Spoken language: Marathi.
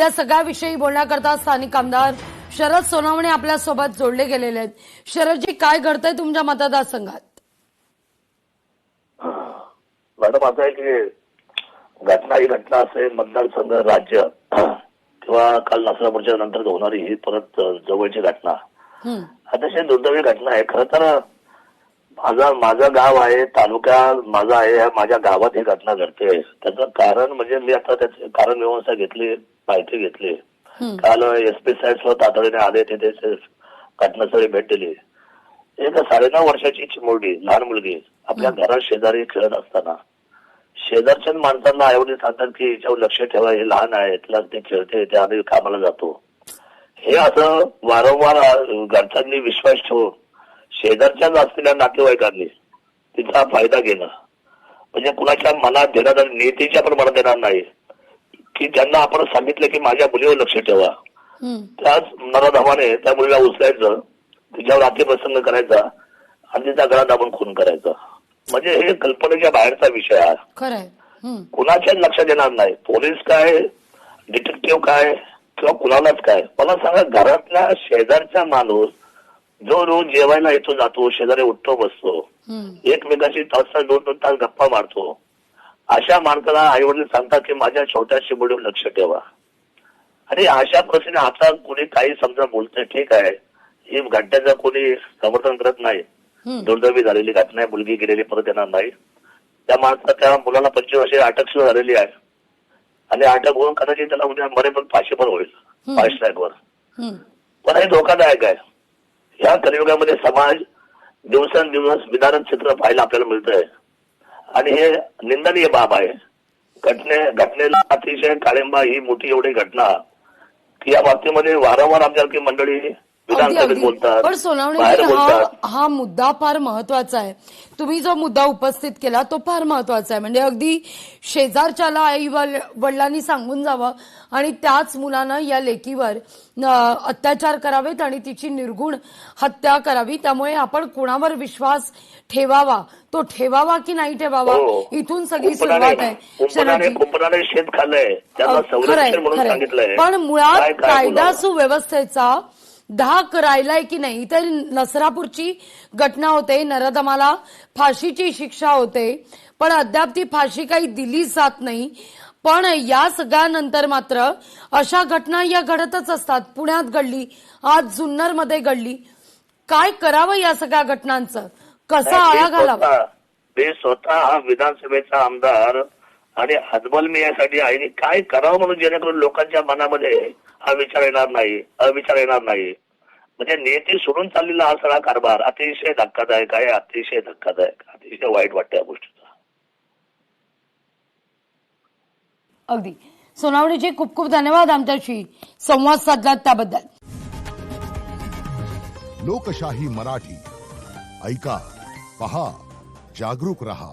या सगळ्याविषयी बोलण्याकरता स्थानिक आमदार शरद सोनवणे आपल्या सोबत जोडले गेलेले आहेत. शरदजी, काय घडतंय तुमच्या मतदारसंघात? मॅडम, असं आहे की घटना ही घटना असेल, मतदारसंघ, राज्य किंवा काल नसरापूरच्या नंतर होणारी ही परत जवळची घटना अतिशय दुर्दैवी घटना आहे. खरं तर माझं गाव आहे, तालुका माझा आहे, माझ्या गावात ही घटना घडते. त्याचं कारण म्हणजे मी आता त्याची कारण व्यवस्था घेतली, माहिती घेतली. काल SP साहेब तातडीने आले, तिथे घटनास्थळी भेट दिली. एक 9.5 वर्षाची चिमुरडी लहान मुलगी आपल्या घरात शेजारी खेळत असताना शेजारच्या माणसांना आईवडील सांगतात की हिच्यावर लक्ष ठेवा, हे लहान आहे, तिला ते खेळते, ते आम्ही कामाला जातो. हे असं वारंवार घरच्यांनी विश्वास ठेवून शेजारच्याच असलेल्या नातेवाईकांनी तिचा फायदा घेणं म्हणजे कुणाच्या मनात देणार, नीतीच्या पण मनात देणार नाही की ज्यांना आपण सांगितलं की माझ्या मुलीवर लक्ष ठेवा, त्याच नराधमाने त्या मुलीला उचलायचं, तिच्यावर अतिप्रसंग करायचा आणि तिचा गळा दाबून खून करायचा. म्हणजे हे कल्पनेच्या बाहेरचा विषय आहे. खरंय. कुणाच्याच लक्षात येणार नाही. पोलीस काय, डिटेक्टिव्ह काय किंवा कुणालाच काय. मला सांगा, घरातल्या शेजारचा माणूस जो रोज जेवायला येतो जातो, शेजारी उठतो बसतो, एकमेकाशी तास 2-2 तास गप्पा मारतो, अशा माणसाला आई वडील सांगतात की माझ्या छोट्याशी मुलीवर लक्ष ठेवा. आणि अशा परिस्थितीने आता कोणी काही समजा बोलतंय, ठीक आहे, ही घटनेचं कोणी समर्थन करत नाही. दुर्दैवी झालेली घटना आहे, मुलगी गेलेली परत येणार नाही. त्या मुलाला 25 वर्षे अटक सुरू झालेली आहे आणि अटक होऊन कदाचित त्याला उद्या मरेपर्यंत फाशी पण होईल फास्ट ट्रॅकवर. पण हे धोकादायक आहे. या कलियुगामध्ये समाज दिवसेंदिवस विदारक चित्र पाहायला आपल्याला मिळतंय आणि हे निंदनीय बाब आहे. घटनेला अतिशय काळिंबा ही मोठी एवढी घटना की या बाबतीमध्ये वारंवार आमच्यासारखी मंडळी विधानसभेत बोलतात. पण सोनवणे, हा मुद्दा फार महत्वाचा आहे. तुम्ही जो मुद्दा उपस्थित केला तो फार महत्वाचा आहे. म्हणजे अगदी शेजारच्याला आई वडिलांनी सांगून जावं आणि त्याच मुलानं या लेकीवर अत्याचार करावेत आणि तिची निर्गुण हत्या करावी. त्यामुळे आपण कोणावर विश्वास ठेवावा, तो ठेवावा की नाही ठेवावा, इथून सगळी सुरुवात आहे. शेत खाल्लंय, त्याला संरक्षण म्हणून सांगितलंय. पण मुळात कायदा सुव्यवस्थेचा धाक राहिलाय की नाही. तर नसरापूरची घटना होते, नराधमाला फाशीची शिक्षा होते, पण अद्याप ती फाशी काही दिली जात नाही. पण या सगळ्यानंतर मात्र अशा घटना या घडतच असतात. पुण्यात घडली, आज जुन्नरमध्ये घडली. काय करावं या सगळ्या घटनांचं, कसा आळा घालावा? मी स्वतः हा विधानसभेचा आमदार आणि हतबल मी यासाठी आहे काय करावं म्हणून, जेणेकरून लोकांच्या मनामध्ये हा विचार येणार नाही, अविचार येणार नाही. म्हणजे नियती सोडून चाललेला हा सगळा कारभार अतिशय धक्कादायक आहे, अतिशय धक्कादायक, अतिशय वाईट वाटतं या गोष्टीचा. अगदी सोनावणेजी, खूप खूप धन्यवाद आमच्याशी संवाद साधलात त्याबद्दल. लोकशाही मराठी ऐका, पहा, जागरूक रहा.